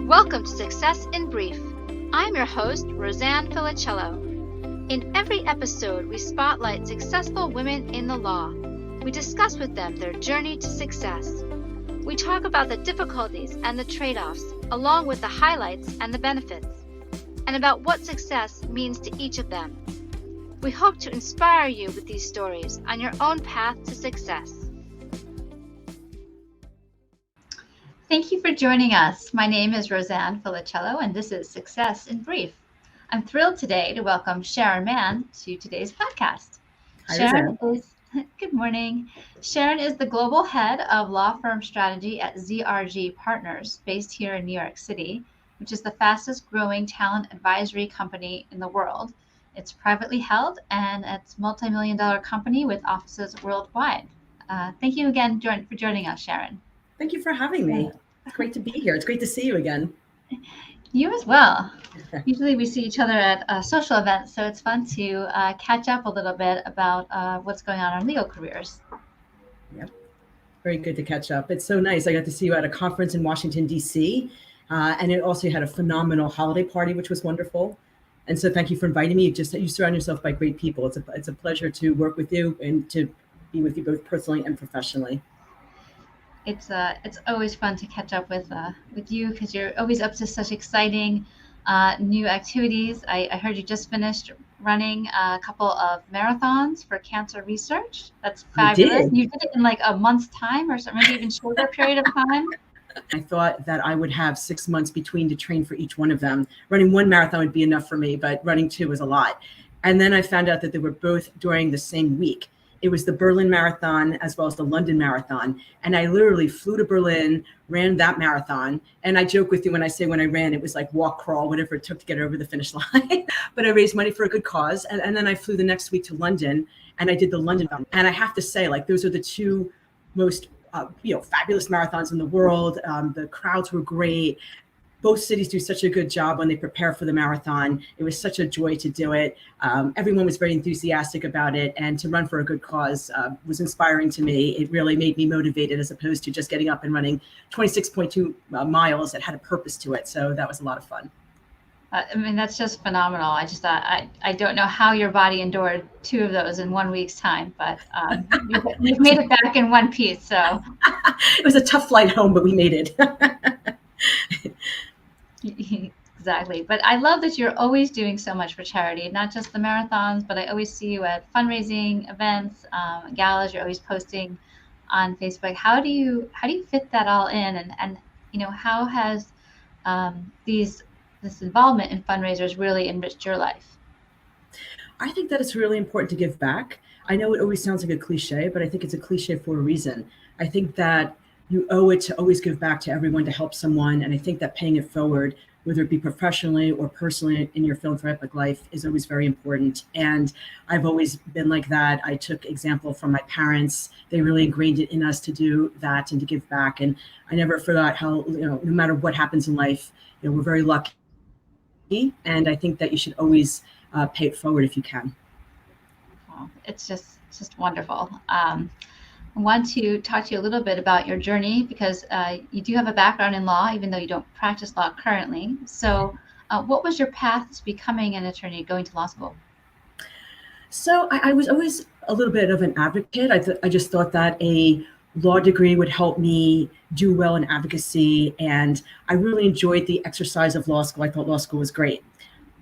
Welcome to Success in Brief. I'm your host, Rosanne Felicello. In every episode, we spotlight successful women in the law. We discuss with them their journey to success. We talk about the difficulties and the trade-offs, along with the highlights and the benefits, and about what success means to each of them. We hope to inspire you with these stories on your own path to success. Thank you for joining us. My name is Rosanne Felicello, and this is Success in Brief. I'm thrilled today to welcome Sharon Mahn to today's podcast. Hi, Good morning. Sharon is the global head of law firm strategy at ZRG Partners, based here in New York City, which is the fastest growing talent advisory company in the world. It's privately held, and it's a multi-million-dollar company with offices worldwide. Thank you again for joining us, Sharon. Thank you for having me. It's great to be here. It's great to see you again. You as well. Usually we see each other at social events, so it's fun to catch up a little bit about what's going on in our legal careers. Yep. Very good to catch up. It's so nice. I got to see you at a conference in Washington, D.C., and it also had a phenomenal holiday party, which was wonderful. And so thank you for inviting me. You surround yourself by great people. It's a pleasure to work with you and to be with you both personally and professionally. It's always fun to catch up with you because you're always up to such exciting new activities. I heard you just finished running a couple of marathons for cancer research. That's fabulous. You did it in like a month's time or something, maybe even shorter period of time. I thought that I would have 6 months between to train for each one of them. Running one marathon would be enough for me, but running two was a lot. And then I found out that they were both during the same week. It was the Berlin Marathon as well as the London Marathon. And I literally flew to Berlin, ran that marathon. And I joke with you when I say when I ran, it was like walk, crawl, whatever it took to get over the finish line. But I raised money for a good cause. And then I flew the next week to London and I did the London Marathon. And I have to say, like, those are the two most fabulous marathons in the world. The crowds were great. Both cities do such a good job when they prepare for the marathon. It was such a joy to do it. Everyone was very enthusiastic about it, and to run for a good cause was inspiring to me. It really made me motivated as opposed to just getting up and running 26.2 miles that had a purpose to it. So that was a lot of fun. That's just phenomenal. I don't know how your body endured two of those in 1 week's time, but you've made it back in one piece. So it was a tough flight home, but we made it. Exactly. But I love that you're always doing so much for charity, not just the marathons, but I always see you at fundraising events, galas. You're always posting on Facebook. How do you fit that all in? And how has this involvement in fundraisers really enriched your life? I think that it's really important to give back. I know it always sounds like a cliche, but I think it's a cliche for a reason. I think that you owe it to always give back to everyone to help someone. And I think that paying it forward, whether it be professionally or personally in your philanthropic life, is always very important. And I've always been like that. I took example from my parents. They really ingrained it in us to do that and to give back. And I never forgot how, no matter what happens in life, we're very lucky. And I think that you should always pay it forward if you can. Oh, it's just wonderful. I want to talk to you a little bit about your journey because you do have a background in law, even though you don't practice law currently. So what was your path to becoming an attorney, going to law school? So I was always a little bit of an advocate. I just thought that a law degree would help me do well in advocacy. And I really enjoyed the exercise of law school. I thought law school was great.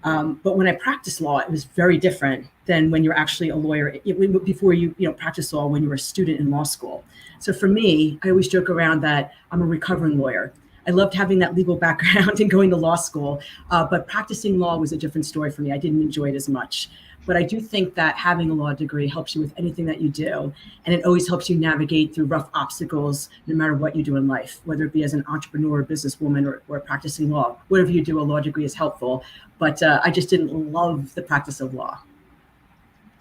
But when I practiced law, it was very different than when you're actually a lawyer, before you practice law when you were a student in law school. So for me, I always joke around that I'm a recovering lawyer. I loved having that legal background and going to law school, but practicing law was a different story for me. I didn't enjoy it as much. But I do think that having a law degree helps you with anything that you do. And it always helps you navigate through rough obstacles, no matter what you do in life, whether it be as an entrepreneur, businesswoman, or practicing law. Whatever you do, a law degree is helpful. But I just didn't love the practice of law.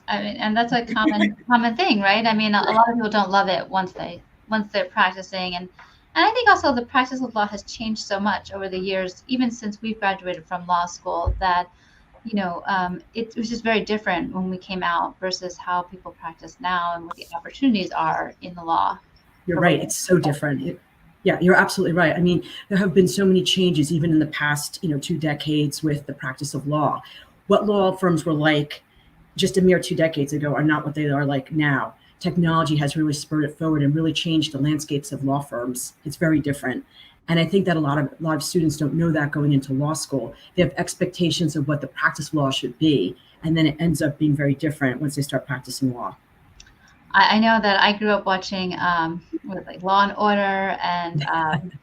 And that's a common thing, right? A lot of people don't love it once they're practicing. And I think also the practice of law has changed so much over the years, even since we've graduated from law school, that it was just very different when we came out versus how people practice now and what the opportunities are in the law. You're right. It's so different. Yeah, you're absolutely right. I mean, there have been so many changes, even in the past, 2 decades with the practice of law. What law firms were like just a mere 2 decades ago are not what they are like now. Technology has really spurred it forward and really changed the landscapes of law firms. It's very different. And I think that a lot of students don't know that going into law school. They have expectations of what the practice of law should be, and then it ends up being very different once they start practicing law. I know that I grew up watching with like Law and Order and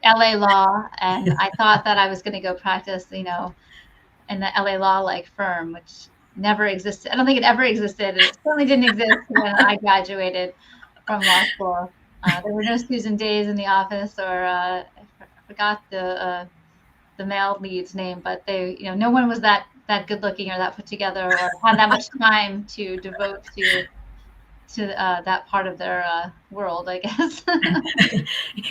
LA Law, and I thought that I was going to go practice, in the LA Law like firm, which never existed. I don't think it ever existed. It certainly didn't exist when I graduated from law school. There were no Susan Days in the office, or I forgot the male lead's name, but they, no one was that good looking or that put together or had that much time to devote to that part of their world, I guess.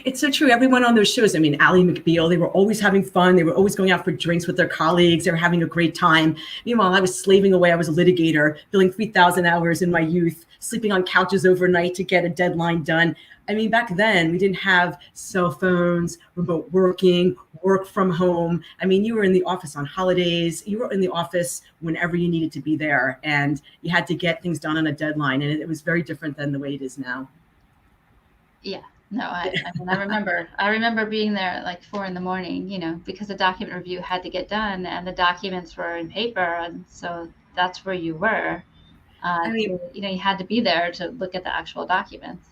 It's so true. Everyone on those shows, I mean, Ally McBeal, they were always having fun. They were always going out for drinks with their colleagues. They were having a great time. Meanwhile, I was slaving away. I was a litigator, billing 3,000 hours in my youth, sleeping on couches overnight to get a deadline done. I mean, back then, we didn't have cell phones, remote working, work from home. I mean, you were in the office on holidays. You were in the office whenever you needed to be there, and you had to get things done on a deadline. And it was very different than the way it is now. Yeah, no, I mean, I remember being there at like 4 a.m, because the document review had to get done and the documents were in paper. And so that's where you were. You had to be there to look at the actual documents.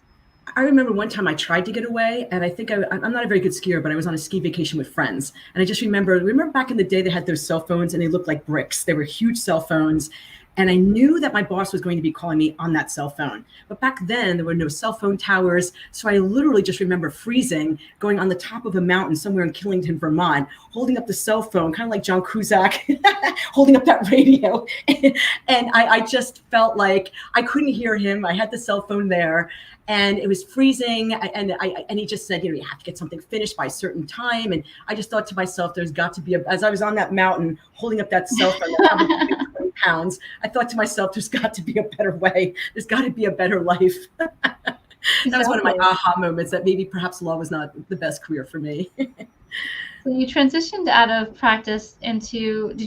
I remember one time I tried to get away, and I think I'm not a very good skier, but I was on a ski vacation with friends. And I just remember back in the day, they had those cell phones and they looked like bricks. They were huge cell phones. And I knew that my boss was going to be calling me on that cell phone. But back then, there were no cell phone towers. So I literally just remember freezing, going on the top of a mountain somewhere in Killington, Vermont, holding up the cell phone, kind of like John Cusack, holding up that radio. And I just felt like I couldn't hear him. I had the cell phone there. And it was freezing, and he just said, you have to get something finished by a certain time. And I just thought to myself, there's got to be as I was on that mountain holding up that cell phone, that probably weighed 20 pounds, I thought to myself, there's got to be a better way. There's got to be a better life. That was one of my aha moments, that maybe perhaps law was not the best career for me. So you transitioned out of practice did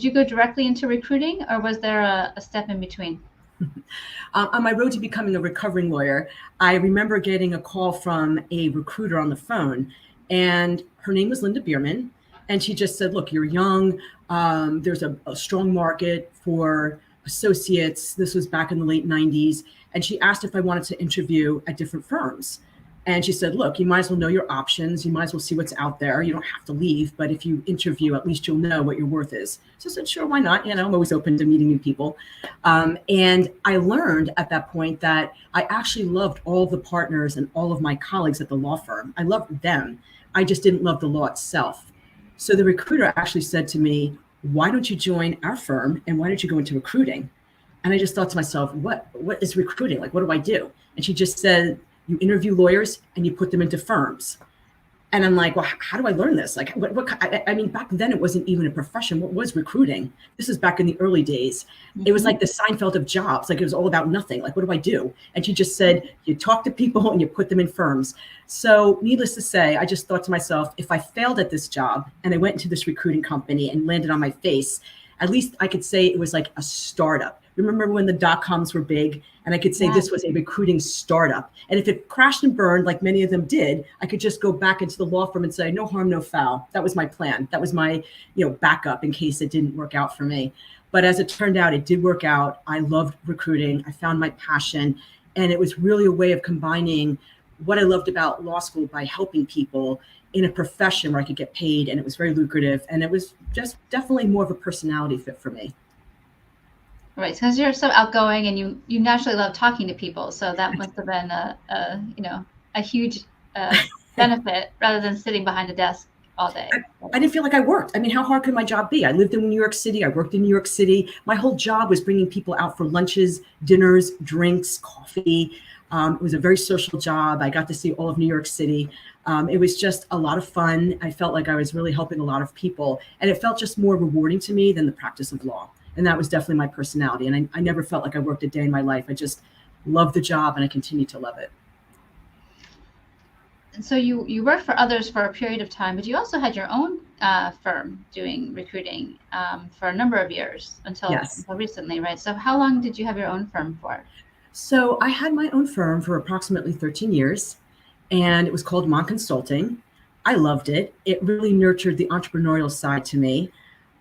you go directly into recruiting, or was there a step in between? On my road to becoming a recovering lawyer, I remember getting a call from a recruiter on the phone, and her name was Linda Bierman. And she just said, look, you're young. There's a strong market for associates. This was back in the late 90s. And she asked if I wanted to interview at different firms. And she said, look, you might as well know your options. You might as well see what's out there. You don't have to leave, but if you interview, at least you'll know what your worth is. So I said, sure, why not? I'm always open to meeting new people. And I learned at that point that I actually loved all the partners and all of my colleagues at the law firm. I loved them. I just didn't love the law itself. So the recruiter actually said to me, why don't you join our firm and why don't you go into recruiting? And I just thought to myself, what is recruiting? Like, what do I do? And she just said, you interview lawyers and you put them into firms. And I'm like, well, how do I learn this? Like, I mean, back then it wasn't even a profession. What was recruiting? This was back in the early days. Mm-hmm. It was like the Seinfeld of jobs. Like, it was all about nothing. Like, what do I do? And she just said, you talk to people and you put them in firms. So needless to say, I just thought to myself, if I failed at this job and I went into this recruiting company and landed on my face, at least I could say it was like a startup. Remember when the dot-coms were big? And I could say This was a recruiting startup. And if it crashed and burned, like many of them did, I could just go back into the law firm and say, no harm, no foul. That was my plan. That was my backup in case it didn't work out for me. But as it turned out, it did work out. I loved recruiting. I found my passion. And it was really a way of combining what I loved about law school by helping people in a profession where I could get paid. And it was very lucrative. And it was just definitely more of a personality fit for me. Right, because you're so outgoing and you naturally love talking to people, so that must have been a huge benefit rather than sitting behind a desk all day. I didn't feel like I worked. I mean, how hard could my job be? I lived in New York City. I worked in New York City. My whole job was bringing people out for lunches, dinners, drinks, coffee. It was a very social job. I got to see all of New York City. It was just a lot of fun. I felt like I was really helping a lot of people, and it felt just more rewarding to me than the practice of law. And that was definitely my personality. And I never felt like I worked a day in my life. I just loved the job and I continue to love it. So you worked for others for a period of time, but you also had your own firm doing recruiting for a number of years until Yes. recently, right? So how long did you have your own firm for? So I had my own firm for approximately 13 years, and it was called Mahn Consulting. I loved it. It really nurtured the entrepreneurial side to me.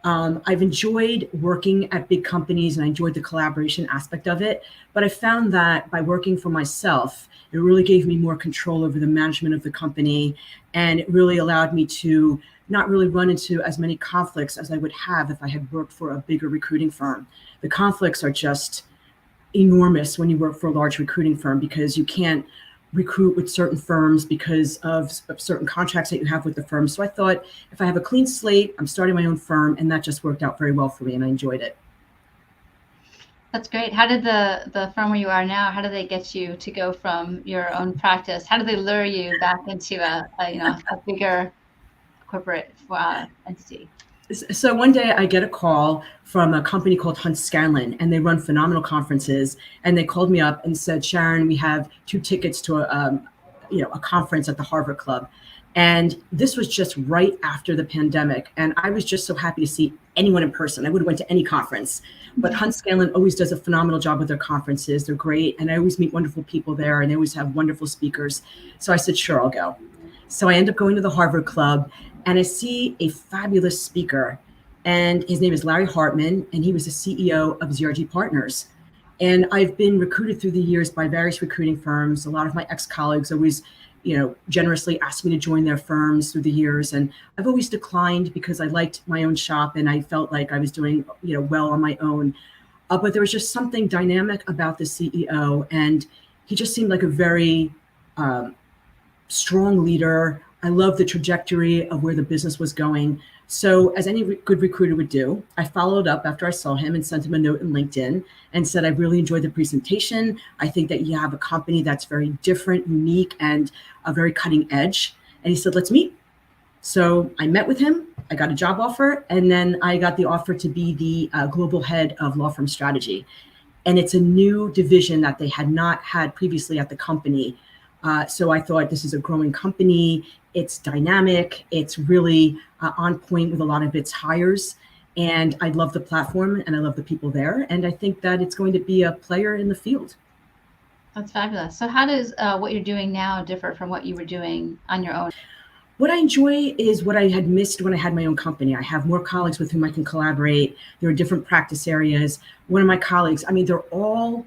I've enjoyed working at big companies and I enjoyed the collaboration aspect of it. But I found that by working for myself, it really gave me more control over the management of the company. And it really allowed me to not really run into as many conflicts as I would have if I had worked for a bigger recruiting firm. The conflicts are just enormous when you work for a large recruiting firm because you can't recruit with certain firms because of certain contracts that you have with the firm. So I thought if I have a clean slate, I'm starting my own firm, and that just worked out very well for me and I enjoyed it. That's great. How did the firm where you are now, how did they get you to go from your own practice? How did they lure you back into a bigger corporate entity? So one day I get a call from a company called Hunt Scanlon, and they run phenomenal conferences. And they called me up and said, Sharon, we have 2 tickets to a conference at the Harvard Club. And this was just right after the pandemic. And I was just so happy to see anyone in person. I would have went to any conference, but Hunt Scanlon always does a phenomenal job with their conferences. They're great. And I always meet wonderful people there, and they always have wonderful speakers. So I said, sure, I'll go. So I end up going to the Harvard Club, and I see a fabulous speaker, and his name is Larry Hartman, and he was the CEO of ZRG Partners. And I've been recruited through the years by various recruiting firms. A lot of my ex-colleagues always, generously asked me to join their firms through the years. And I've always declined because I liked my own shop and I felt like I was doing, well on my own. But there was just something dynamic about the CEO, and he just seemed like a very strong leader. I love the trajectory of where the business was going. So as any good recruiter would do, I followed up after I saw him and sent him a note in LinkedIn and said, I really enjoyed the presentation. I think that you have a company that's very different, unique, and very cutting edge. And he said, let's meet. So I met with him. I got a job offer, and then I got the offer to be the global head of law firm strategy. And it's a new division that they had not had previously at the company. So I thought this is a growing company. It's dynamic. It's really on point with a lot of its hires. And I love the platform and I love the people there. And I think that it's going to be a player in the field. That's fabulous. So how does what you're doing now differ from what you were doing on your own? What I enjoy is what I had missed when I had my own company. I have more colleagues with whom I can collaborate. There are different practice areas. One of my colleagues, they're all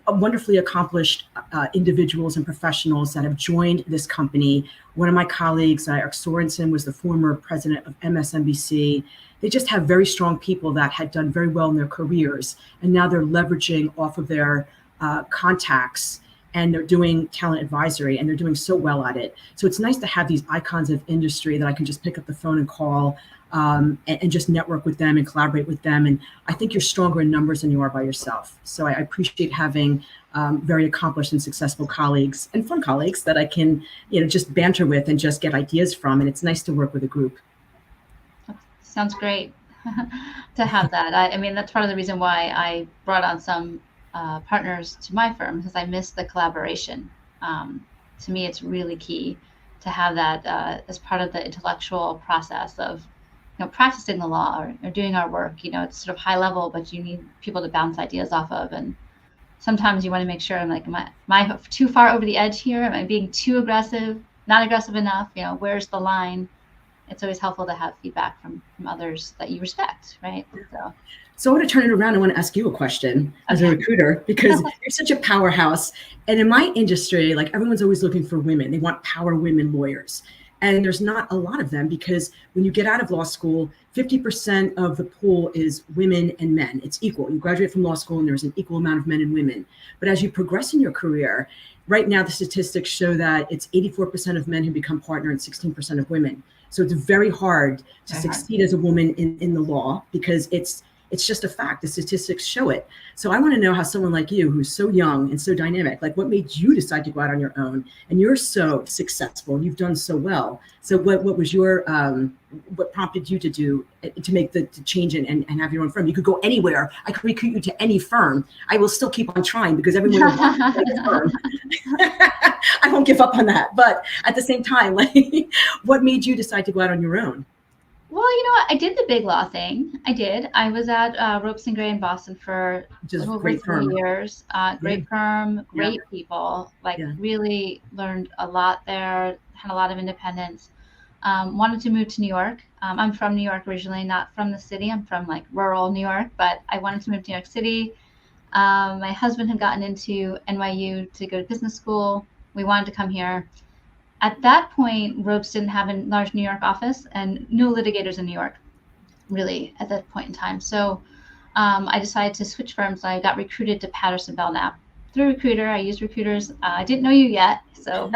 wonderfully accomplished individuals and professionals that have joined this company. One of my colleagues, Eric Sorensen, was the former president of MSNBC. They just have very strong people that had done very well in their careers, and now they're leveraging off of their contacts, and they're doing talent advisory, and they're doing so well at it. So it's nice to have these icons of industry that I can just pick up the phone and call and just network with them and collaborate with them. And I think you're stronger in numbers than you are by yourself. So I appreciate having very accomplished and successful colleagues and fun colleagues that I can, just banter with and just get ideas from. And it's nice to work with a group. Sounds great to have that. I mean, that's part of the reason why I brought on some partners to my firm, because I miss the collaboration. To me, it's really key to have that as part of the intellectual process of practicing the law or doing our work. It's sort of high level, but you need people to bounce ideas off of. And sometimes you want to make sure, am I too far over the edge here? Am I being too aggressive, not aggressive enough? Where's the line? It's always helpful to have feedback from others that you respect, right? So I want to turn it around. I want to ask you a question as a recruiter, because you're such a powerhouse. And in my industry, everyone's always looking for women. They want power women lawyers. And there's not a lot of them, because when you get out of law school, 50% of the pool is women and men. It's equal. You graduate from law school and there's an equal amount of men and women. But as you progress in your career, right now the statistics show that it's 84% of men who become partner and 16% of women. So it's very hard to succeed as a woman in the law, because it's It's just a fact. The statistics show it. So I want to know how someone like you, who's so young and so dynamic, like what made you decide to go out on your own? And you're so successful. You've done so well. So what was your, what prompted you to do, to make the change and have your own firm? You could go anywhere. I could recruit you to any firm. I will still keep on trying because everyone will want to make a firm. I won't give up on that. But at the same time, like, what made you decide to go out on your own? Well, you know what? I did the big law thing. I did. I was at Ropes and Gray in Boston for over 3 years. Great firm, great people. Like really learned a lot there. Had a lot of independence. Wanted to move to New York. I'm from New York originally, not from the city. I'm from like rural New York, but I wanted to move to New York City. My husband had gotten into NYU to go to business school. We wanted to come here. At that point, Ropes didn't have a large New York office and no litigators in New York, really, at that point in time. So I decided to switch firms. I got recruited to Patterson Belknap. Through a recruiter, I used recruiters. I didn't know you yet, so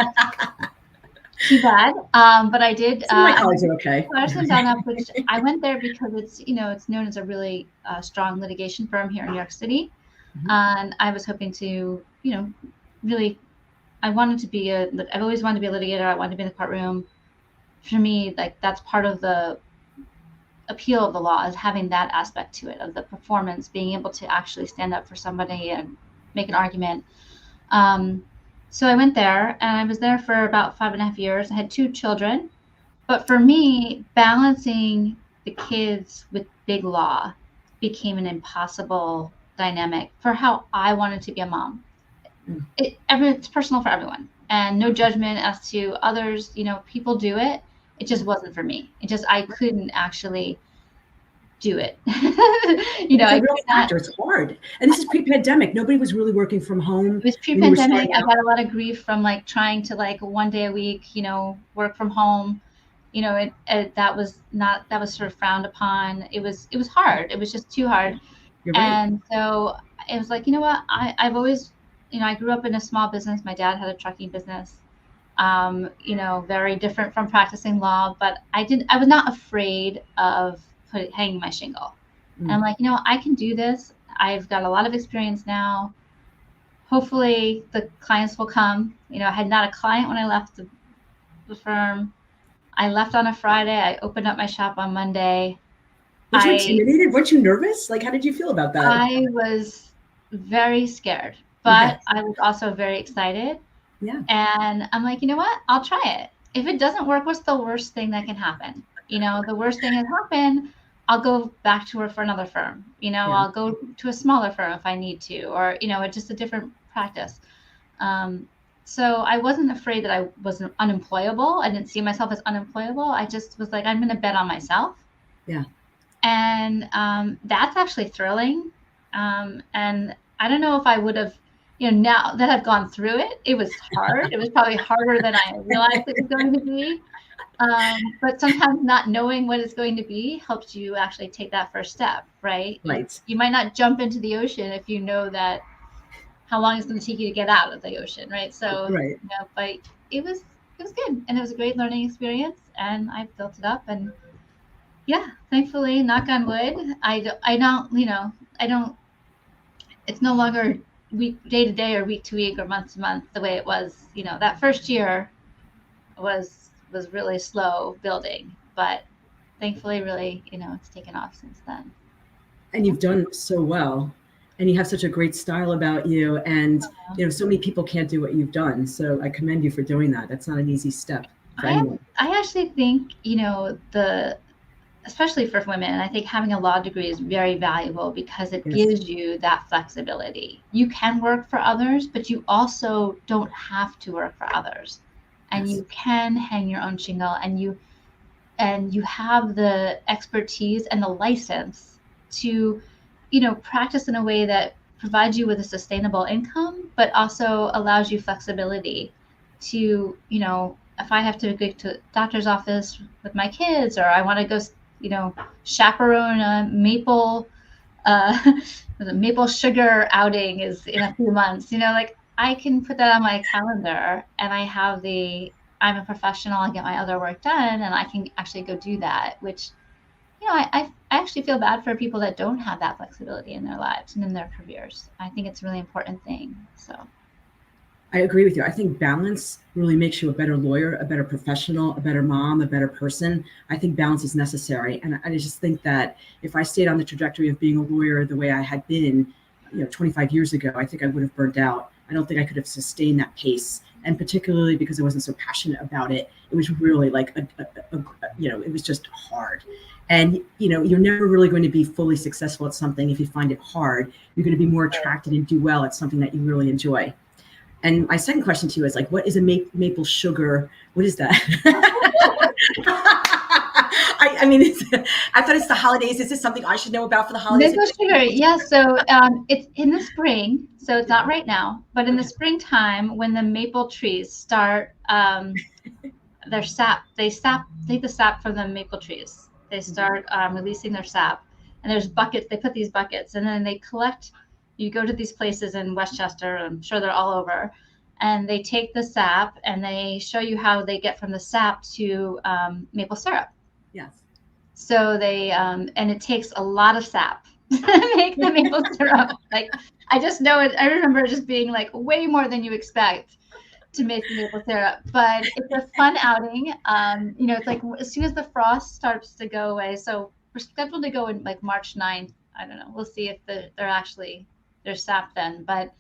too bad. But I did. My colleagues are okay. Patterson Belknap, which I went there because it's, you know, it's known as a really strong litigation firm here in New York City. And I was hoping to, you know, really, I wanted to be I've always wanted to be a litigator. I wanted to be in the courtroom. For me, like that's part of the appeal of the law, is having that aspect to it, of the performance, being able to actually stand up for somebody and make an argument. So I went there and I was there for about 5.5 years. I had 2 children, but for me, balancing the kids with big law became an impossible dynamic for how I wanted to be a mom. It's personal for everyone, and no judgment as to others. You know, people do it. It just wasn't for me. I couldn't actually do it. You know, it's a real factor. It's hard. And this is pre-pandemic. Nobody was really working from home. It was pre-pandemic. I got a lot of grief from like trying to like 1 day a week, you know, work from home. You know, that was sort of frowned upon. It was hard. It was just too hard. You're right. And so it was like, you know what, I've always, you know, I grew up in a small business. My dad had a trucking business, you know, very different from practicing law, but I was not afraid of hanging my shingle. And I'm like, you know, I can do this. I've got a lot of experience now. Hopefully the clients will come. You know, I had not a client when I left the firm. I left on a Friday. I opened up my shop on Monday. Were you intimidated? Weren't you nervous? Like, how did you feel about that? I was very scared, but I was also very excited. Yeah. And I'm like, you know what? I'll try it. If it doesn't work, what's the worst thing that can happen? You know, the worst thing that happen, I'll go back to work for another firm. You know, I'll go to a smaller firm if I need to, or, you know, just a different practice. So I wasn't afraid that I was unemployable. I didn't see myself as unemployable. I just was like, I'm going to bet on myself. Yeah. And that's actually thrilling. And I don't know if I would have, you know, now that I've gone through it, it was hard. It was probably harder than I realized it was going to be. But sometimes not knowing what it's going to be helps you actually take that first step, right? Right. You might not jump into the ocean if you know that how long it's going to take you to get out of the ocean, right? So, you know, but it was good, and it was a great learning experience, and I built it up, and yeah, thankfully, knock on wood, I don't. It's no longer day to day or week to week or month to month the way it was. You know, that first year was really slow building, but thankfully, really, you know, it's taken off since then. And you've done so well, and you have such a great style about you, and you know, so many people can't do what you've done. So I commend you for doing that. That's not an easy step for anyone. I actually think, you know, especially for women, I think having a law degree is very valuable because it gives you that flexibility. You can work for others, but you also don't have to work for others. And you can hang your own shingle, and you have the expertise and the license to, you know, practice in a way that provides you with a sustainable income, but also allows you flexibility to, you know, if I have to go to the doctor's office with my kids, or I want to go, you know, chaperone a maple sugar outing is in a few months, you know, like I can put that on my calendar, and I'm a professional, I get my other work done, and I can actually go do that, which I actually feel bad for people that don't have that flexibility in their lives and in their careers. I think it's a really important thing. So I agree with you. I think balance really makes you a better lawyer, a better professional, a better mom, a better person. I think balance is necessary. And I just think that if I stayed on the trajectory of being a lawyer the way I had been, 25 years ago, I think I would have burned out. I don't think I could have sustained that pace. And particularly because I wasn't so passionate about it, it was really like, it was just hard. And, you're never really going to be fully successful at something if you find it hard. You're going to be more attracted and do well at something that you really enjoy. And my second question to you is like, what is a maple sugar? What is that? I mean, I thought it's the holidays. Is this something I should know about for the holidays? Maple sugar, yeah. So it's in the spring, so it's not right now, but in the springtime when the maple trees start their sap, they take the sap from the maple trees. They start releasing their sap, and there's buckets. They put these buckets, and then they collect. You go to these places in Westchester, I'm sure they're all over, and they take the sap and they show you how they get from the sap to maple syrup. Yes. So they, and it takes a lot of sap to make the maple syrup. Like, I just know it. I remember it just being like way more than you expect to make the maple syrup, but it's a fun outing. It's like as soon as the frost starts to go away. So we're scheduled to go in like March 9th. I don't know. We'll see if there's sap then, but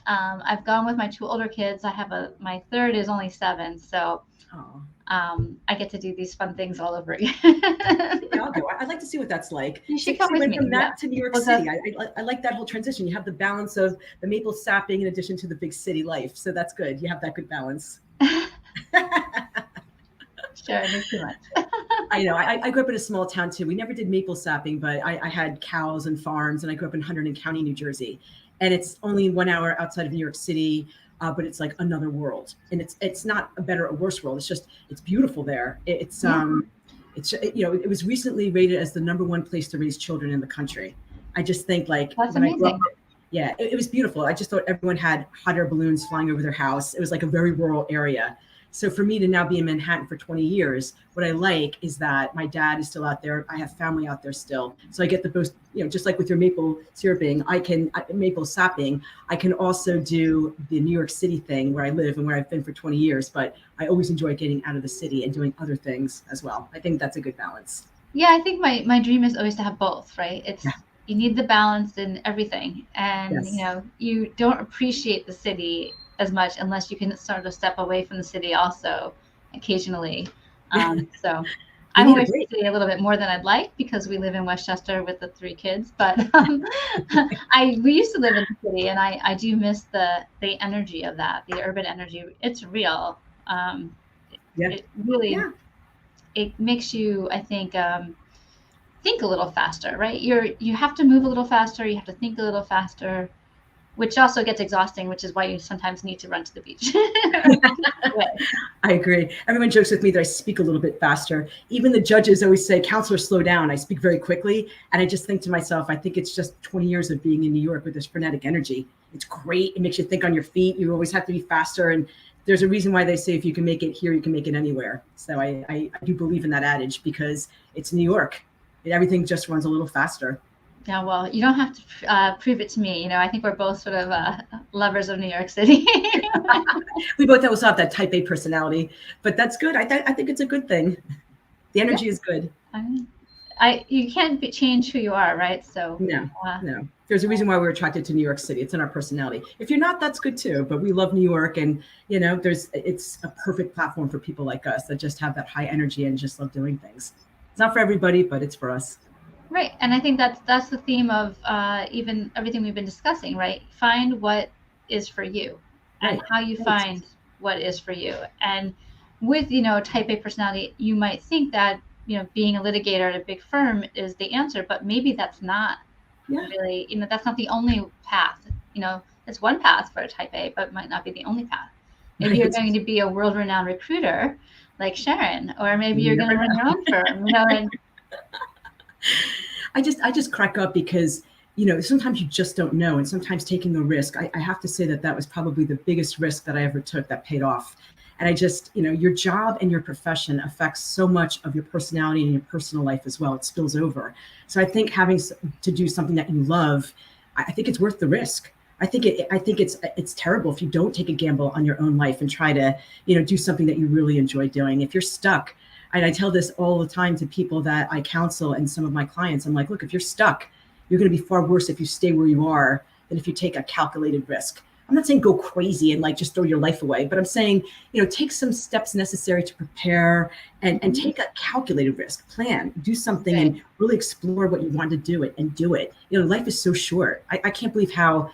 I've gone with my two older kids. My third is only 7, so I get to do these fun things all over again. Yeah, I'll go. I'd like to see what that's like. You should come with me. From that to New York City, I like that whole transition. You have the balance of the maple sapping in addition to the big city life, so that's good. You have that good balance. Sure, not too much. I know. I grew up in a small town too. We never did maple sapping, but I had cows and farms, and I grew up in Hunterdon County, New Jersey. And it's only 1 hour outside of New York City, but it's like another world. And it's not a better or worse world. It's just, it's beautiful there. It was recently rated as the #1 place to raise children in the country. I just think like, that's amazing. It was beautiful. I just thought everyone had hot air balloons flying over their house. It was like a very rural area. So for me to now be in Manhattan for 20 years, what I like is that my dad is still out there. I have family out there still. So I get the most, just like with your maple syruping, maple sapping, I can also do the New York City thing where I live and where I've been for 20 years, but I always enjoy getting out of the city and doing other things as well. I think that's a good balance. Yeah, I think my dream is always to have both, right? You need the balance in everything. And, yes. You don't appreciate the city as much unless you can sort of step away from the city also occasionally. So I'm away from the city a little bit more than I'd like because we live in Westchester with the 3 kids, but we used to live in the city, and I do miss the energy of that, the urban energy. It's real. It really, it makes you, I think a little faster, right? You have to move a little faster. You have to think a little faster, which also gets exhausting, which is why you sometimes need to run to the beach. I agree. Everyone jokes with me that I speak a little bit faster. Even the judges always say, "Counselor, slow down." I speak very quickly. And I just think to myself, I think it's just 20 years of being in New York with this frenetic energy. It's great. It makes you think on your feet. You always have to be faster. And there's a reason why they say if you can make it here, you can make it anywhere. So I do believe in that adage because it's New York. Everything just runs a little faster. Yeah, well, you don't have to prove it to me. I think we're both sort of lovers of New York City. We both also have that type A personality, but that's good. I think it's a good thing. The energy is good. You can't change who you are, right? So no. There's a reason why we're attracted to New York City. It's in our personality. If you're not, that's good too. But we love New York, and it's a perfect platform for people like us that just have that high energy and just love doing things. It's not for everybody, but it's for us. Right. And I think that's the theme of even everything we've been discussing, right? Find what is for you and how you find what is for you. And with, type A personality, you might think that, being a litigator at a big firm is the answer, but maybe that's not really, that's not the only path. It's one path for a type A, but it might not be the only path. Maybe you're going to be a world-renowned recruiter like Sharon, or maybe you're going to run your own firm, and I just crack up because, sometimes you just don't know. And sometimes taking a risk, I have to say that was probably the biggest risk that I ever took that paid off. And I just, your job and your profession affects so much of your personality and your personal life as well. It spills over. So I think having to do something that you love, I think it's worth the risk. I think it's terrible if you don't take a gamble on your own life and try to, do something that you really enjoy doing. If you're stuck, and I tell this all the time to people that I counsel and some of my clients, I'm like, look, if you're stuck, you're going to be far worse if you stay where you are than if you take a calculated risk. I'm not saying go crazy and like just throw your life away, but I'm saying, take some steps necessary to prepare and take a calculated risk, plan, do something and really explore what you want to do it and do it. Life is so short. I can't believe how,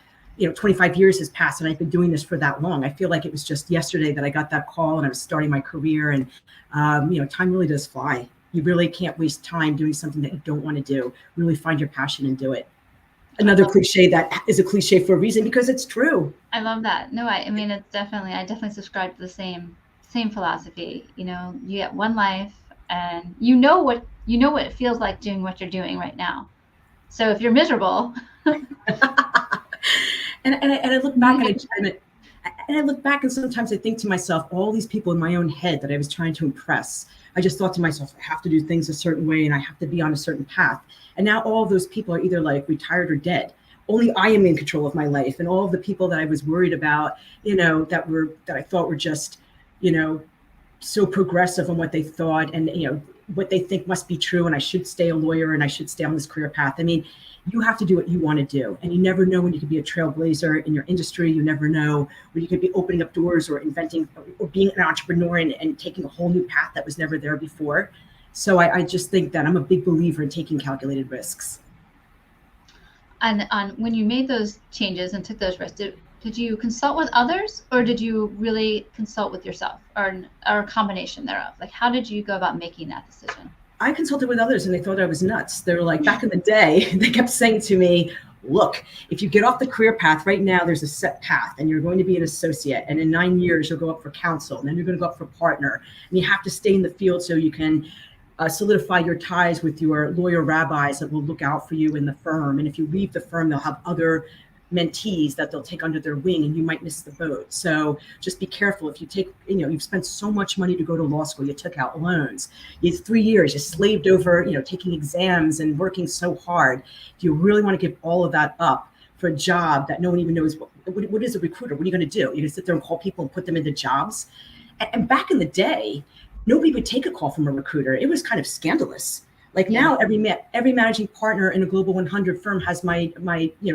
25 years has passed and I've been doing this for that long. I feel like it was just yesterday that I got that call and I was starting my career and, time really does fly. You really can't waste time doing something that you don't want to do. Really find your passion and do it. Another cliche that is a cliche for a reason because it's true. I love that. No, I mean, I definitely subscribe to the same philosophy. You get one life and you know what it feels like doing what you're doing right now. So if you're miserable. and I look back and I look back and sometimes I think to myself, all these people in my own head that I was trying to impress, I just thought to myself, I have to do things a certain way and I have to be on a certain path. And now all of those people are either like retired or dead. Only I am in control of my life. And all of the people that I was worried about, that I thought were just, so progressive on what they thought and, what they think must be true. And I should stay a lawyer and I should stay on this career path. I mean, you have to do what you want to do. And you never know when you could be a trailblazer in your industry. You never know when you could be opening up doors or inventing or being an entrepreneur and taking a whole new path that was never there before. So I just think that I'm a big believer in taking calculated risks. And when you made those changes and took those risks, did you consult with others or did you really consult with yourself or a combination thereof? Like, how did you go about making that decision? I consulted with others and they thought I was nuts. They were like, back in the day, they kept saying to me, look, if you get off the career path right now, there's a set path and you're going to be an associate. And in 9 years, you'll go up for counsel and then you're going to go up for partner. And you have to stay in the field so you can solidify your ties with your lawyer rabbis that will look out for you in the firm. And if you leave the firm, they'll have other mentees that they'll take under their wing and you might miss the boat. So just be careful. If you take, you've spent so much money to go to law school, you took out loans, you had 3 years, you slaved over, taking exams and working so hard. Do you really want to give all of that up for a job that no one even knows? What is a recruiter? What are you going to do? You're going to sit there and call people and put them into jobs? And back in the day, nobody would take a call from a recruiter. It was kind of scandalous. Like now, every managing partner in a Global 100 firm has my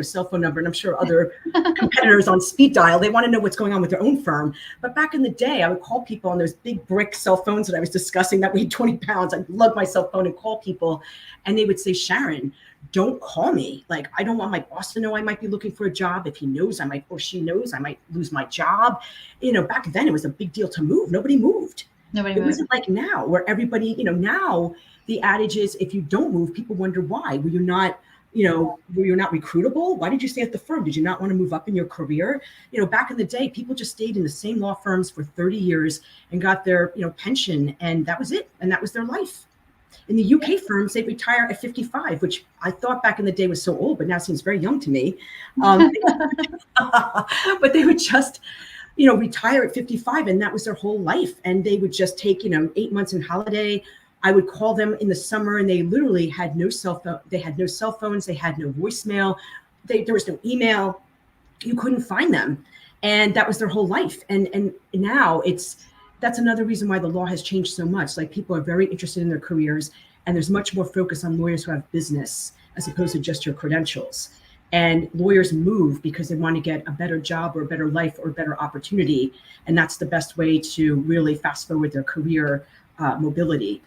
cell phone number, and I'm sure other competitors on speed dial. They want to know what's going on with their own firm. But back in the day, I would call people on those big brick cell phones that I was discussing that weighed 20 pounds. I'd lug my cell phone and call people, and they would say, Sharon, don't call me. Like, I don't want my boss to know I might be looking for a job. If he knows, or she knows, I might lose my job. Back then it was a big deal to move. Nobody moved. It wasn't like now where everybody, now the adage is if you don't move, people wonder why. Were you not recruitable? Why did you stay at the firm? Did you not want to move up in your career? Back in the day, people just stayed in the same law firms for 30 years and got their, pension, and that was it. And that was their life. In the UK firms, they retire at 55, which I thought back in the day was so old, but now seems very young to me. But they would just, retire at 55, and that was their whole life. And they would just take, 8 months in holiday. I would call them in the summer, and they literally had no cell phone. They had no cell phones. They had no voicemail. There was no email. You couldn't find them, and that was their whole life. And now that's another reason why the law has changed so much. Like, people are very interested in their careers, and there's much more focus on lawyers who have business as opposed to just your credentials. And lawyers move because they want to get a better job or a better life or a better opportunity. And that's the best way to really fast forward their career mobility,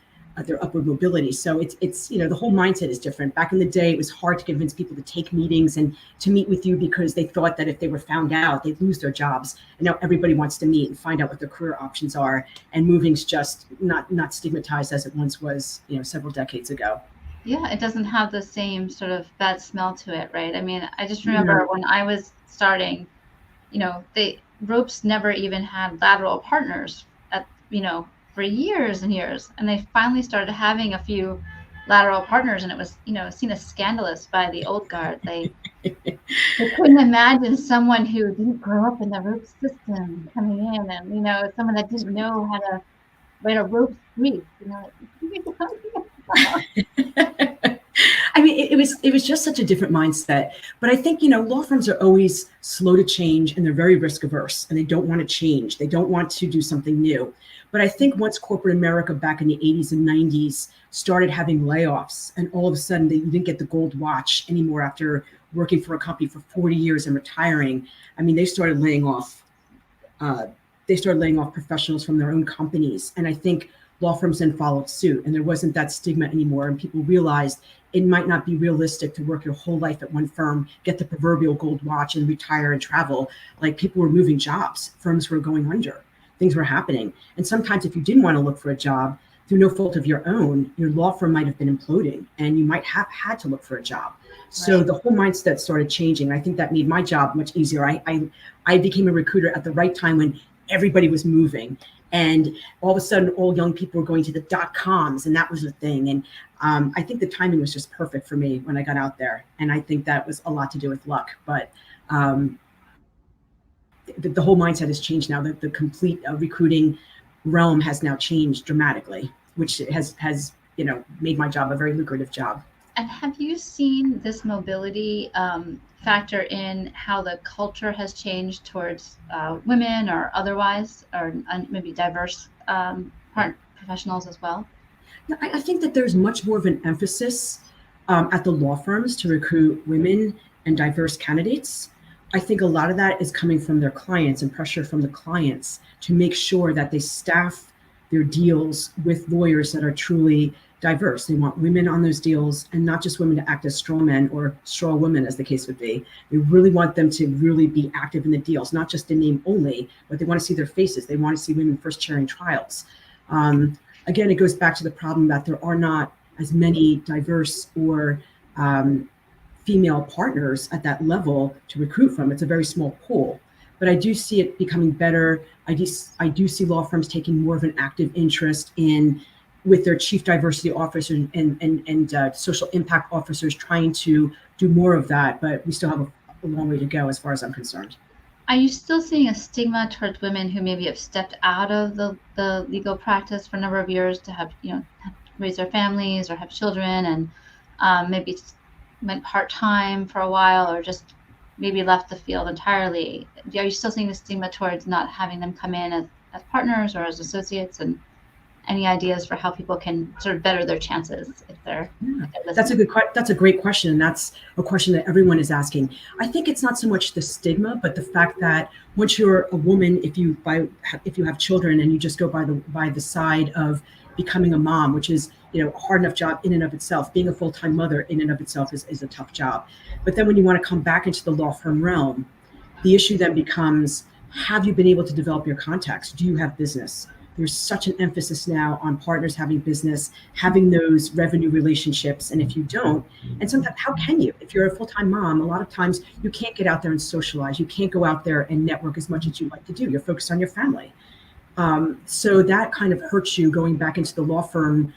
their upward mobility. So it's the whole mindset is different. Back in the day, it was hard to convince people to take meetings and to meet with you because they thought that if they were found out, they'd lose their jobs. And now everybody wants to meet and find out what their career options are. And moving's just not stigmatized as it once was, several decades ago. Yeah, it doesn't have the same sort of bad smell to it, right? I mean, I just remember when I was starting, Ropes never even had lateral partners for years and years. And they finally started having a few lateral partners, and it was, seen as scandalous by the old guard. They I couldn't imagine someone who didn't grow up in the rope system coming in, and someone that didn't know how to write a rope brief. I mean, it was just such a different mindset. But I think, law firms are always slow to change, and they're very risk averse, and they don't want to change. They don't want to do something new. But I think once corporate America back in the 80s and 90s started having layoffs, and all of a sudden you didn't get the gold watch anymore after working for a company for 40 years and retiring. I mean, they started laying off professionals from their own companies. And I think law firms then followed suit, and there wasn't that stigma anymore. And people realized it might not be realistic to work your whole life at one firm, get the proverbial gold watch, and retire and travel. Like, people were moving jobs, firms were going under, things were happening. And sometimes if you didn't want to look for a job through no fault of your own, your law firm might have been imploding, and you might have had to look for a job. So Right. the whole mindset started changing. I think that made my job much easier. I became a recruiter at the right time when everybody was moving, and all of a sudden all young people were going to the .coms, and that was the thing. And I think the timing was just perfect for me when I got out there, and I think that was a lot to do with luck. But the whole mindset has changed now. The complete recruiting realm has now changed dramatically, which has made my job a very lucrative job. And have you seen this mobility factor in how the culture has changed towards women or otherwise, or maybe diverse professionals as well? Yeah, I think that there's much more of an emphasis at the law firms to recruit women and diverse candidates. I think a lot of that is coming from their clients and pressure from the clients to make sure that they staff their deals with lawyers that are truly diverse. They want women on those deals, and not just women to act as straw men or straw women, as the case would be. They really want them to really be active in the deals, not just in name only, but they want to see their faces. They want to see women first chairing trials. Again, it goes back to the problem that there are not as many diverse or female partners at that level to recruit from. It's a very small pool, but I do see it becoming better. I do see law firms taking more of an active interest in, with their chief diversity officers and social impact officers, trying to do more of that, but we still have a long way to go as far as I'm concerned. Are you still seeing a stigma towards women who maybe have stepped out of the legal practice for a number of years to have raise their families or have children, and maybe went part-time for a while, or just maybe left the field entirely? Are you still seeing the stigma towards not having them come in as partners or as associates? And any ideas for how people can sort of better their chances if they're That's a great question, and that's a question that everyone is asking. I think it's not so much the stigma, but the fact that once you're a woman, if you have children and you just go by the side of becoming a mom, which is a hard enough job in and of itself, being a full-time mother in and of itself is a tough job. But then when you want to come back into the law firm realm, the issue then becomes, have you been able to develop your contacts? Do you have business? There's such an emphasis now on partners having business, having those revenue relationships. And if you don't, and sometimes, how can you? If you're a full-time mom, a lot of times you can't get out there and socialize. You can't go out there and network as much as you like to do. You're focused on your family. So that kind of hurts you going back into the law firm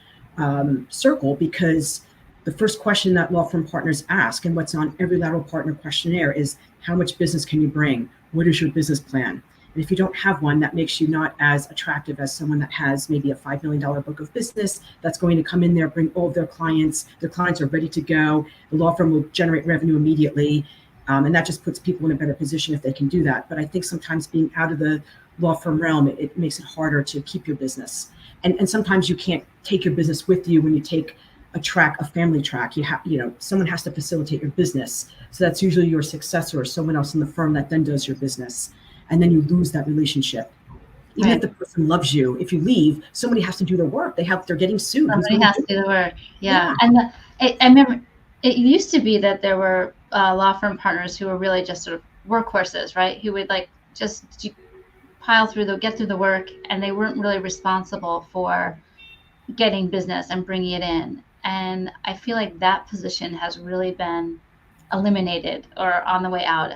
circle, because the first question that law firm partners ask, and what's on every lateral partner questionnaire, is how much business can you bring? What is your business plan? And if you don't have one, that makes you not as attractive as someone that has maybe a $5 million book of business that's going to come in there, bring all of their clients. Their clients are ready to go. The law firm will generate revenue immediately. And that just puts people in a better position if they can do that. But I think sometimes being out of the law firm realm, it makes it harder to keep your business. And sometimes you can't take your business with you when you take a family track. Someone has to facilitate your business. So that's usually your successor or someone else in the firm that then does your business. And then you lose that relationship. Even if the person loves you, if you leave, somebody has to do their work. They're getting sued. Somebody has to do the work. Yeah. And I remember it used to be that there were law firm partners who were really just sort of workhorses, right? Who would just get through the work, and they weren't really responsible for getting business and bringing it in. And I feel like that position has really been eliminated or on the way out.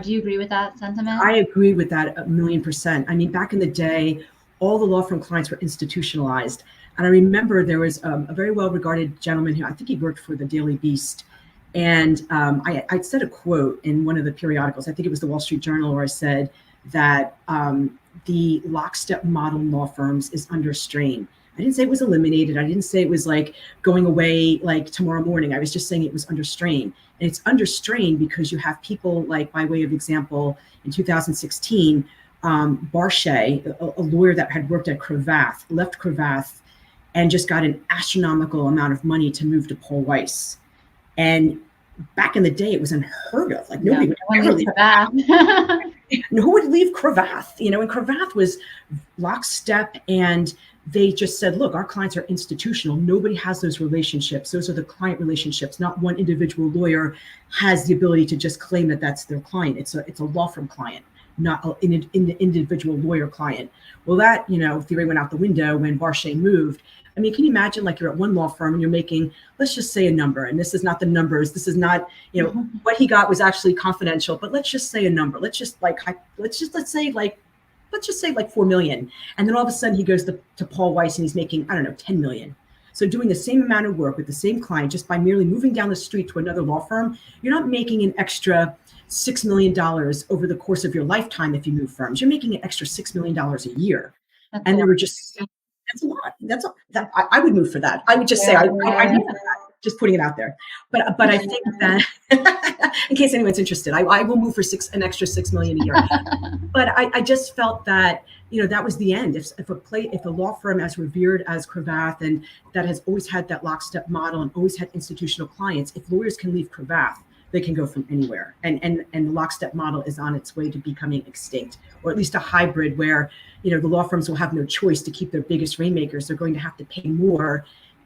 Do you agree with that sentiment? I agree with that 1,000,000%. I mean, back in the day, all the law firm clients were institutionalized. And I remember there was a very well-regarded gentleman who, I think he worked for the Daily Beast, And I said a quote in one of the periodicals, I think it was the Wall Street Journal, where I said that the lockstep model in law firms is under strain. I didn't say it was eliminated. I didn't say it was like going away like tomorrow morning. I was just saying it was under strain. And it's under strain because you have people like, by way of example, in 2016, Barshay, a lawyer that had worked at Cravath, left Cravath and just got an astronomical amount of money to move to Paul Weiss. And back in the day, it was unheard of. Like nobody would ever leave Cravath. Who would leave Cravath? And Cravath was lockstep, and they just said, look, our clients are institutional. Nobody has those relationships. Those are the client relationships. Not one individual lawyer has the ability to just claim that that's their client. It's a law firm client, not an individual lawyer client. Well, that, theory went out the window when Barshay moved. I mean, can you imagine like you're at one law firm and you're making, let's just say a number, and this is not the numbers. This is not, what he got was actually confidential, but let's just say a number. Let's just say like 4 million. And then all of a sudden he goes to Paul Weiss and he's making, 10 million. So doing the same amount of work with the same client, just by merely moving down the street to another law firm, you're not making an extra $6 million over the course of your lifetime. If you move firms, you're making an extra $6 million a year. And they were just, that's a lot. I would move for that. I would just say, I'd move for that. Just putting it out there. But I think that in case anyone's interested, I will move for an extra $6 million a year. But I just felt that, that was the end. If a law firm as revered as Cravath and that has always had that lockstep model and always had institutional clients, if lawyers can leave Cravath, they can go from anywhere. And the lockstep model is on its way to becoming extinct, or at least a hybrid where, the law firms will have no choice to keep their biggest rainmakers. They're going to have to pay more.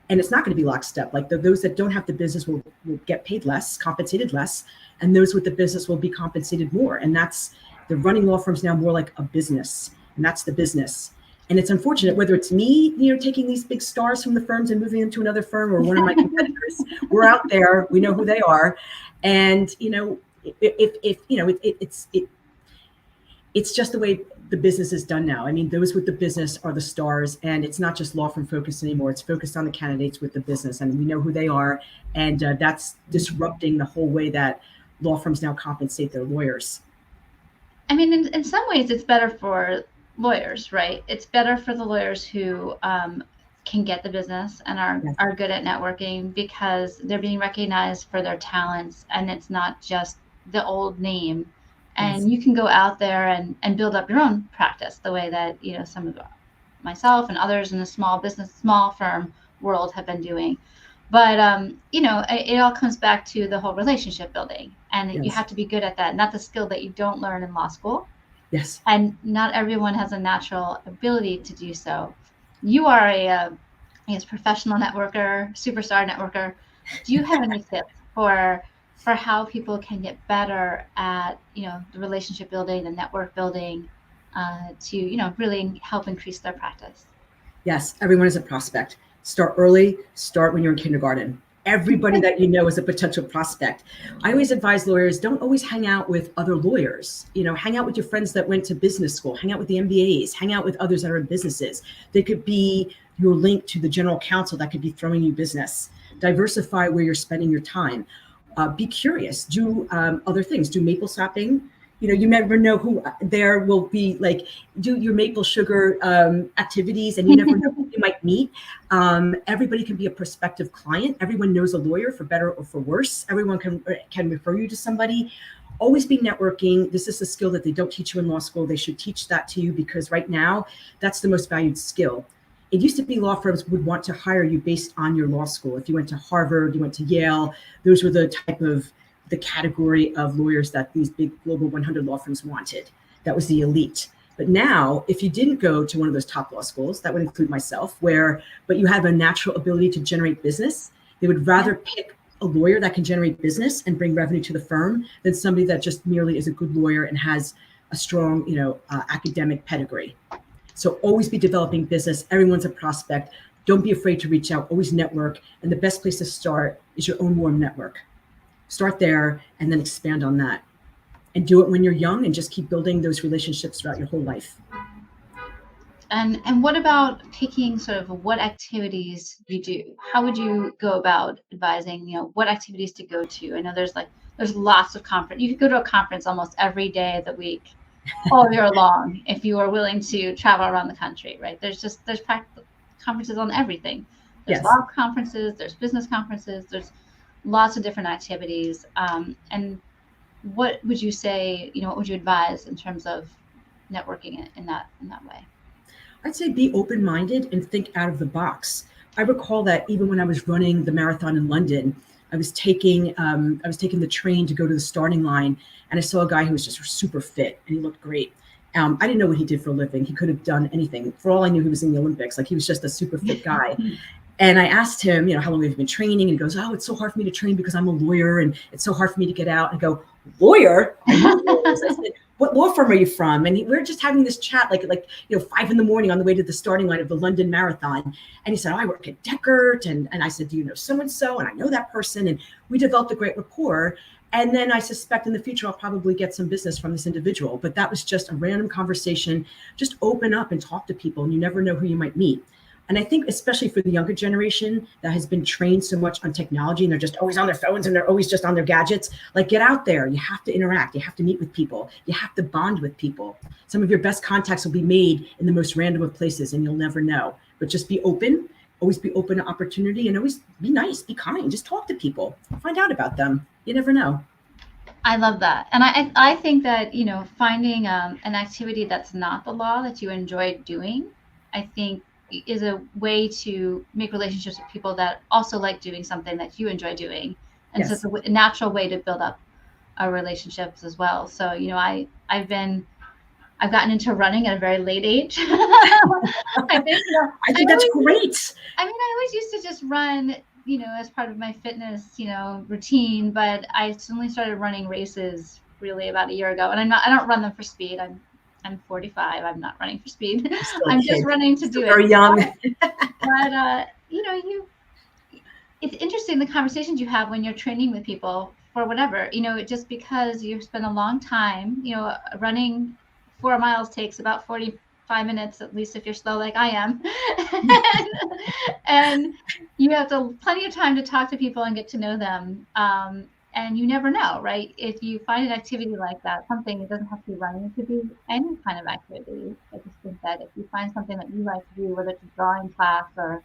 And it's not going to be lockstep. Like those that don't have the business will get paid less, compensated less, and those with the business will be compensated more. And they're running law firms now more like a business, and that's the business. And it's unfortunate, whether it's me, taking these big stars from the firms and moving them to another firm, or one of my competitors, we're out there, we know who they are. And, it's just the way the business is done now. I mean, those with the business are the stars, and it's not just law firm focused anymore. It's focused on the candidates with the business, and we know who they are. And that's disrupting the whole way that law firms now compensate their lawyers. I mean, in some ways, it's better for lawyers, right? It's better for the lawyers who can get the business and are good at networking, because they're being recognized for their talents, and it's not just the old name. And you can go out there and build up your own practice the way that, some of myself and others in the small firm world have been doing. But, it all comes back to the whole relationship building, and you have to be good at that. And that's a skill that you don't learn in law school. Yes. And not everyone has a natural ability to do so. You are a professional networker, superstar networker. Do you have any tips for how people can get better at, the relationship building, the network building, to, really help increase their practice? Yes, everyone is a prospect. Start early, start when you're in kindergarten. Everybody that you know is a potential prospect. I always advise lawyers, don't always hang out with other lawyers. Hang out with your friends that went to business school, hang out with the MBAs, hang out with others that are in businesses. They could be your link to the general counsel that could be throwing you business. Diversify where you're spending your time. Be curious, do other things, do maple sapping. You never know who there will be, like, do your maple sugar activities, and you never know who you might meet. Everybody can be a prospective client. Everyone knows a lawyer, for better or for worse. Everyone can refer you to somebody. Always be networking. This is a skill that they don't teach you in law school. They should teach that to you, because right now that's the most valued skill. It used to be law firms would want to hire you based on your law school. If you went to Harvard, you went to Yale, those were the category of lawyers that these big global 100 law firms wanted. That was the elite. But now, if you didn't go to one of those top law schools, that would include myself, but you have a natural ability to generate business, they would rather pick a lawyer that can generate business and bring revenue to the firm than somebody that just merely is a good lawyer and has a strong, academic pedigree. So always be developing business. Everyone's a prospect. Don't be afraid to reach out. Always network. And the best place to start is your own warm network. Start there and then expand on that. And do it when you're young, and just keep building those relationships throughout your whole life. And what about picking sort of what activities you do? How would you go about advising, what activities to go to? I know there's lots of conference. You could go to a conference almost every day of the week, all year long, if you are willing to travel around the country, right? There's conferences on everything. There's Yes. law conferences, there's business conferences, there's lots of different activities. And what would you say, what would you advise in terms of networking in that way? I'd say be open-minded and think out of the box. I recall that even when I was running the marathon in London, I was taking the train to go to the starting line, and I saw a guy who was just super fit and he looked great. I didn't know what he did for a living. He could have done anything. For all I knew, he was in the Olympics. Like, he was just a super fit guy. And I asked him, how long have you been training? And he goes, oh, it's so hard for me to train because I'm a lawyer and it's so hard for me to get out. And I go, lawyer? I said, what law firm are you from? And we're just having this chat, like 5 a.m. on the way to the starting line of the London Marathon. And he said, oh, I work at Deckert. And I said, do you know so-and-so? And I know that person. And we developed a great rapport. And then I suspect in the future, I'll probably get some business from this individual. But that was just a random conversation. Just open up and talk to people, and you never know who you might meet. And I think especially for the younger generation that has been trained so much on technology and they're just always on their phones and they're always just on their gadgets, like, get out there. You have to interact. You have to meet with people. You have to bond with people. Some of your best contacts will be made in the most random of places and you'll never know. But just be open, always be open to opportunity, and always be nice, be kind. Just talk to people, find out about them. You never know. I love that. And I think that, finding an activity that's not the law that you enjoy doing, I think is a way to make relationships with people that also like doing something that you enjoy doing. And so it's a natural way to build up our relationships as well. So, I've gotten into running at a very late age. I think that's great. I mean, I always used to just run, as part of my fitness, routine, but I only started running races really about a year ago. And I don't run them for speed. I'm 45. I'm not running for speed. I'm just running to do it. Very young. But, it's interesting the conversations you have when you're training with people for whatever, just because you spend a long time, running 4 miles takes about 45 minutes, at least if you're slow like I am. And you have plenty of time to talk to people and get to know them. And you never know, right? If you find an activity like that, something, it doesn't have to be running, it could be any kind of activity. I just think that if you find something that you like to do, whether it's a drawing class or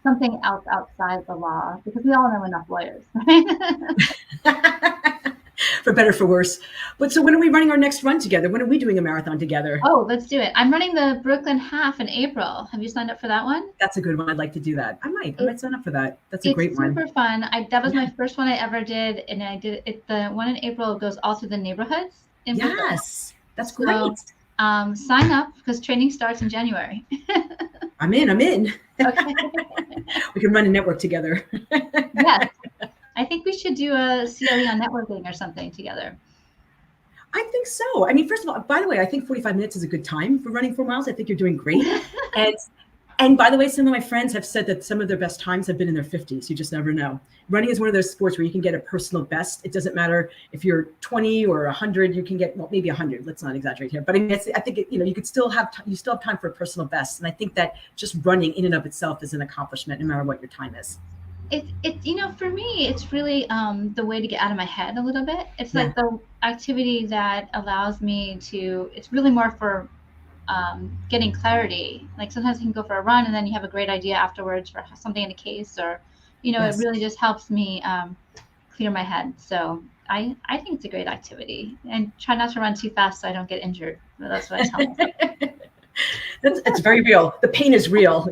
something else outside the law, because we all know enough lawyers, right? For better, for worse. But so when are we running our next run together? When are we doing a marathon together? Oh, let's do it. I'm running the Brooklyn Half in April. Have you signed up for that one? That's a good one. I'd like to do that. I might sign up for that. That's a great one. It's super fun. That was my first one I ever did. And I did it. The one in April goes all through the neighborhoods. Yes, that's great. So, sign up because training starts in January. I'm in. Okay. We can run a network together. Yes. I think we should do a CLE on networking or something together. I think so. I mean, first of all, by the way, I think 45 minutes is a good time for running 4 miles. I think you're doing great. And by the way, some of my friends have said that some of their best times have been in their 50s. You just never know. Running is one of those sports where you can get a personal best. It doesn't matter if you're 20 or 100. You can get, well, maybe 100. Let's not exaggerate here. But I mean, I think you could still have time for a personal best. And I think that just running in and of itself is an accomplishment, no matter what your time is. It's for me, it's really the way to get out of my head a little bit. It's like the activity that allows me to, it's really more for getting clarity. Like sometimes you can go for a run and then you have a great idea afterwards for something in a case, or, it really just helps me clear my head. So I think it's a great activity, and try not to run too fast so I don't get injured. That's what I tell myself. It's very real. The pain is real.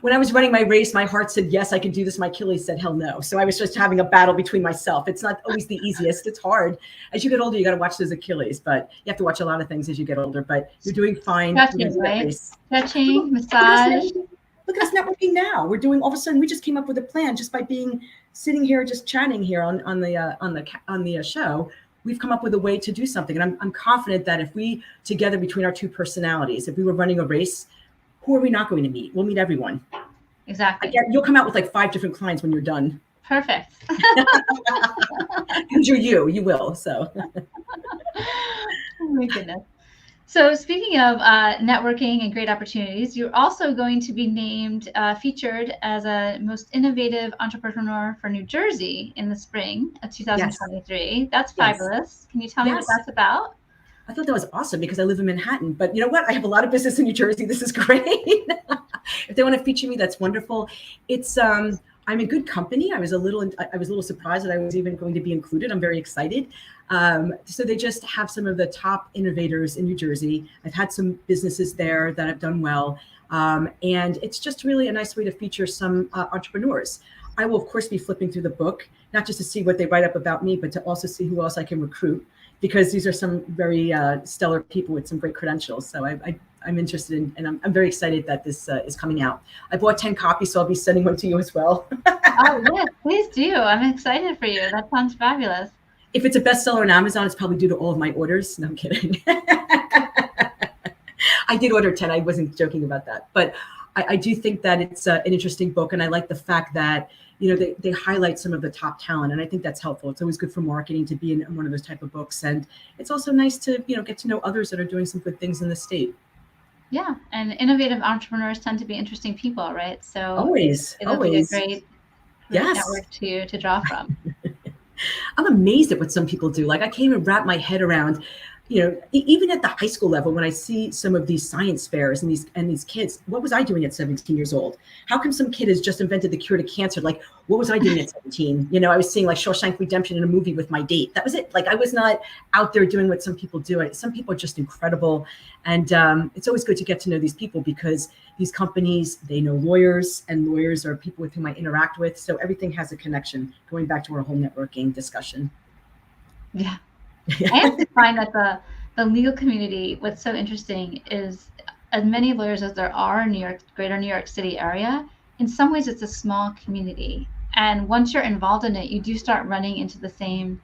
When I was running my race, my heart said, yes, I can do this. My Achilles said, hell no. So I was just having a battle between myself. It's not always the easiest. It's hard. As you get older, you got to watch those Achilles, but you have to watch a lot of things as you get older, but you're doing fine. Stretching, right? Stretching, massage. Look at us networking now. We're doing, all of a sudden, we just came up with a plan just by sitting here, just chatting here on the show. We've come up with a way to do something. And I'm confident that if we together between our two personalities, if we were running a race, who are we not going to meet? We'll meet everyone. Exactly. You'll come out with like 5 different clients when you're done. Perfect. Because you will. So. Oh my goodness. So speaking of networking and great opportunities, you're also going to be named, featured as a most innovative entrepreneur for New Jersey in the spring of Yes. 2023. That's Yes. fabulous. Can you tell me what Yes. that's about? I thought that was awesome because I live in Manhattan. But you know what? I have a lot of business in New Jersey. This is great. If they want to feature me, that's wonderful. It's I'm in good company. I was a little surprised that I was even going to be included. I'm very excited. So they just have some of the top innovators in New Jersey. I've had some businesses there that have done well, and it's just really a nice way to feature some entrepreneurs. I will of course be flipping through the book, not just to see what they write up about me, but to also see who else I can recruit, because these are some very stellar people with some great credentials. So I'm interested in, and I'm very excited that this is coming out. I bought 10 copies, so I'll be sending one to you as well. Oh, yes, please do. I'm excited for you. That sounds fabulous. If it's a bestseller on Amazon, it's probably due to all of my orders. No, I'm kidding. I did order 10. I wasn't joking about that. But I do think that it's an interesting book. And I like the fact that, you know, they highlight some of the top talent. And I think that's helpful. It's always good for marketing to be in one of those type of books. And it's also nice to, you know, get to know others that are doing some good things in the state. Yeah, and innovative entrepreneurs tend to be interesting people, right? So Always, it'll be a always. great Yes. network to draw from. I'm amazed at what some people do. Like I can't even wrap my head around, you know, even at the high school level, when I see some of these science fairs and these kids, what was I doing at 17 years old? How come some kid has just invented the cure to cancer? Like, what was I doing at 17? You know, I was seeing like Shawshank Redemption in a movie with my date. That was it. Like I was not out there doing what some people do. Some people are just incredible. And it's always good to get to know these people, because these companies, they know lawyers, and lawyers are people with whom I interact with. So everything has a connection, going back to our whole networking discussion. Yeah. I actually find that the legal community, what's so interesting is, as many lawyers as there are in greater New York City area, in some ways it's a small community. And once you're involved in it, you do start running into the same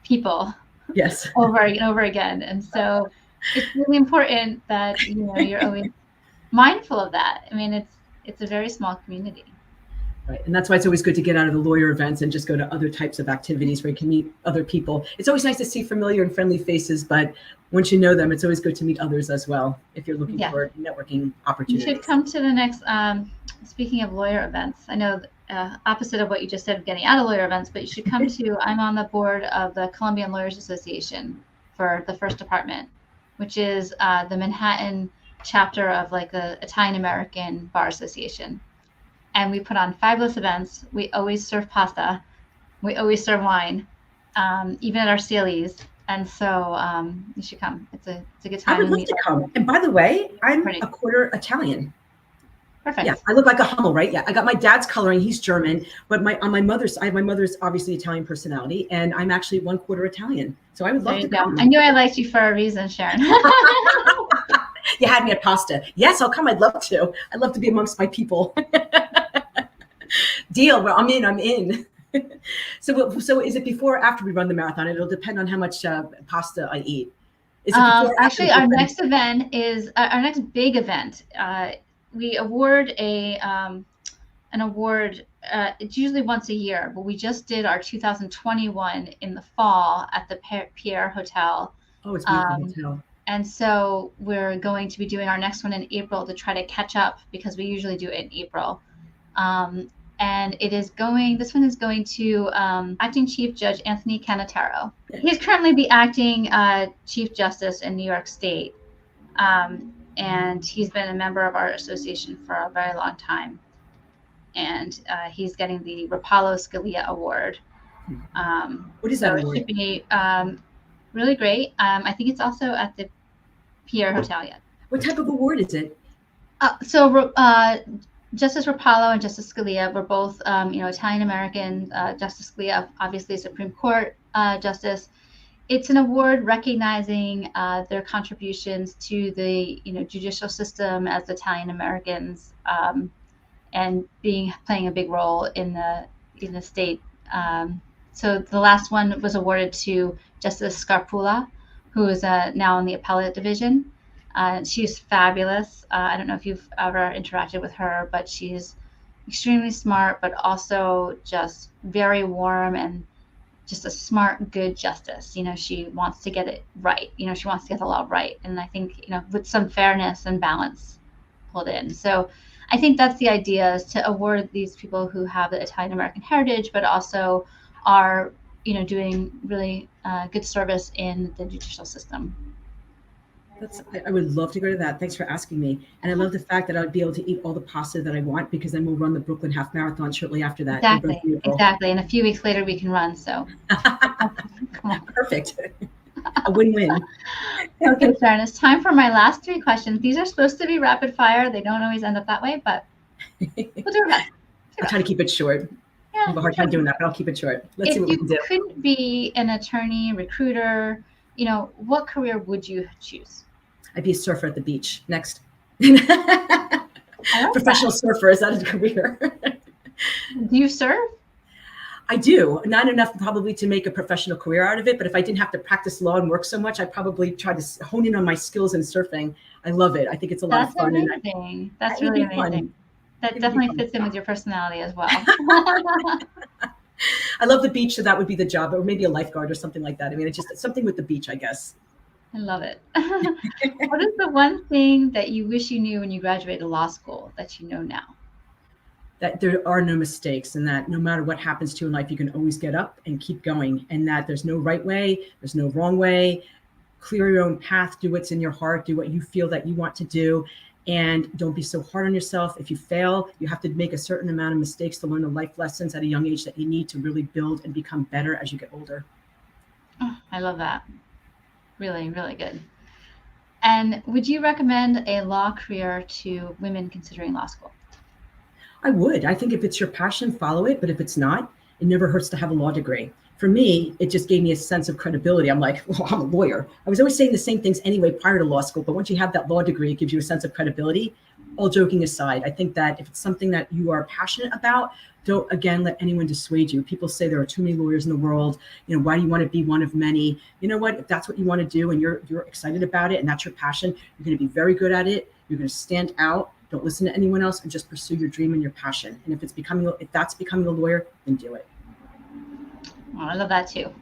people Yes. over and over again. And so it's really important that, you know, you're always mindful of that. I mean, it's a very small community. Right. And that's why it's always good to get out of the lawyer events and just go to other types of activities where you can meet other people. It's always nice to see familiar and friendly faces, but once you know them, it's always good to meet others as well if you're looking for networking opportunities. You should come to the next, speaking of lawyer events, I know opposite of what you just said of getting out of lawyer events, but you should come to, I'm on the board of the Colombian Lawyers Association for the First Department, which is the Manhattan chapter of like the Italian American Bar Association. And we put on fabulous events. We always serve pasta. We always serve wine, even at our CLEs. And so you should come. It's a good time. I would love to come. And by the way, I'm a quarter Italian. Perfect. Yeah, I look like a Hummel, right? Yeah, I got my dad's coloring. He's German, but on my mother's, I have my mother's obviously Italian personality, and I'm actually 1/4 Italian. So I would love to come. I knew I liked you for a reason, Sharon. You had me at pasta. Yes, I'll come. I'd love to. I'd love to be amongst my people. Deal. Well, I'm in. So is it before or after we run the marathon? It'll depend on how much pasta I eat. Is it actually, our next event is our next big event. We award an award. It's usually once a year, but we just did our 2021 in the fall at the Pierre Hotel. Oh, it's a beautiful hotel. And so we're going to be doing our next one in April to try to catch up, because we usually do it in April. And this one is going to Acting Chief Judge Anthony Canataro. He's currently the Acting Chief Justice in New York State. And he's been a member of our association for a very long time. And he's getting the Rapallo Scalia Award. What is that award? It should be really great. I think it's also at the Pierre Hotel yet. What type of award is it? Justice Rapallo and Justice Scalia were both, Italian American. Justice Scalia, obviously Supreme Court Justice. It's an award recognizing their contributions to the judicial system as Italian Americans, and playing a big role in the state. So the last one was awarded to Justice Scarpula, who is now in the appellate division. She's fabulous. I don't know if you've ever interacted with her, but she's extremely smart, but also just very warm and just a smart, good justice. She wants to get it right. She wants to get the law right. And I think, with some fairness and balance pulled in. So I think that's the idea, is to award these people who have the Italian American heritage, but also are, doing really good service in the judicial system. I would love to go to that. Thanks for asking me. And I love the fact that I would be able to eat all the pasta that I want, because then we'll run the Brooklyn Half Marathon shortly after that. Exactly. And a few weeks later we can run. So come on. Perfect. A win-win. Okay, Sharon, it's time for my last 3 questions. These are supposed to be rapid fire. They don't always end up that way, but we'll do our best. I'll try to keep it short. Yeah, I have a hard time doing that, but I'll keep it short. Let's see what we can do. If you couldn't be an attorney, recruiter, what career would you choose? I'd be a surfer at the beach. Next. Professional surfer, is that a career? Do you surf? I do. Not enough probably to make a professional career out of it, but if I didn't have to practice law and work so much, I'd probably try to hone in on my skills in surfing. I love it. I think it's a lot of fun. That's amazing. That's really amazing. That definitely fits in with your personality as well. I love the beach, so that would be the job, or maybe a lifeguard or something like that. I mean, it's just something with the beach, I guess. I love it. What is the one thing that you wish you knew when you graduated law school that you know now? That there are no mistakes, and that no matter what happens to you in life, you can always get up and keep going, and that there's no right way, there's no wrong way. Clear your own path, do what's in your heart, do what you feel that you want to do, and don't be so hard on yourself. If you fail, you have to make a certain amount of mistakes to learn the life lessons at a young age that you need to really build and become better as you get older. Oh, I love that. Really, really good. And would you recommend a law career to women considering law school? I would. I think if it's your passion, follow it. But if it's not, it never hurts to have a law degree. For me, it just gave me a sense of credibility. I'm like, well, I'm a lawyer. I was always saying the same things anyway prior to law school. But once you have that law degree, it gives you a sense of credibility. All joking aside, I think that if it's something that you are passionate about, don't, again, let anyone dissuade you. People say there are too many lawyers in the world. Why do you want to be one of many? You know what? If that's what you want to do and you're excited about it and that's your passion, you're going to be very good at it. You're going to stand out. Don't listen to anyone else and just pursue your dream and your passion. And if that's becoming a lawyer, then do it. Oh, I love that too.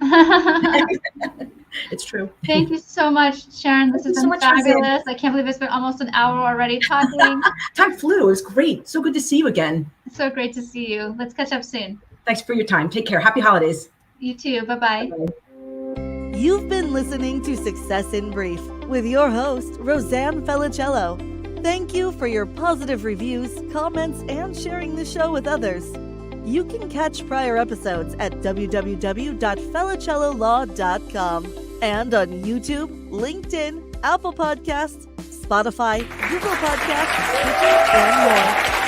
It's true. Thank you so much, Sharon. This has been fabulous. I can't believe it's been almost an hour already talking. Time flew. It was great. So good to see you again. So great to see you. Let's catch up soon. Thanks for your time. Take care. Happy holidays. You too. Bye-bye. Bye-bye. You've been listening to Success in Brief with your host, Rosanne Felicello. Thank you for your positive reviews, comments, and sharing the show with others. You can catch prior episodes at www.felicellolaw.com and on YouTube, LinkedIn, Apple Podcasts, Spotify, Google Podcasts, Stitcher, and more.